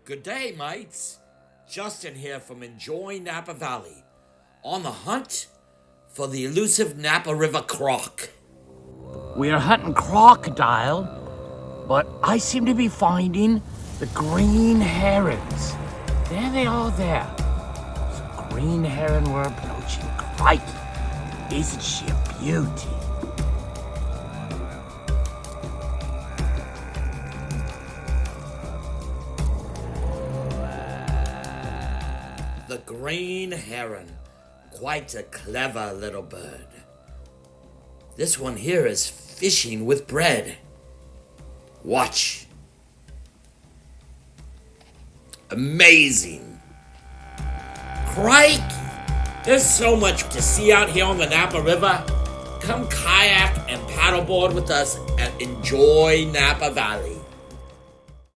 Good day, mates. Justin here from Enjoy Napa Valley, on the hunt for the elusive Napa River croc. We are hunting crocodile, but I seem to be finding the green herons. There they are there. It's a green heron we're approaching. Crikey, isn't she a beauty? The green heron, quite a clever little bird. This one here is fishing with bread. Watch. Amazing. Crikey! There's so much to see out here on the Napa River. Come kayak and paddleboard with us and enjoy Napa Valley.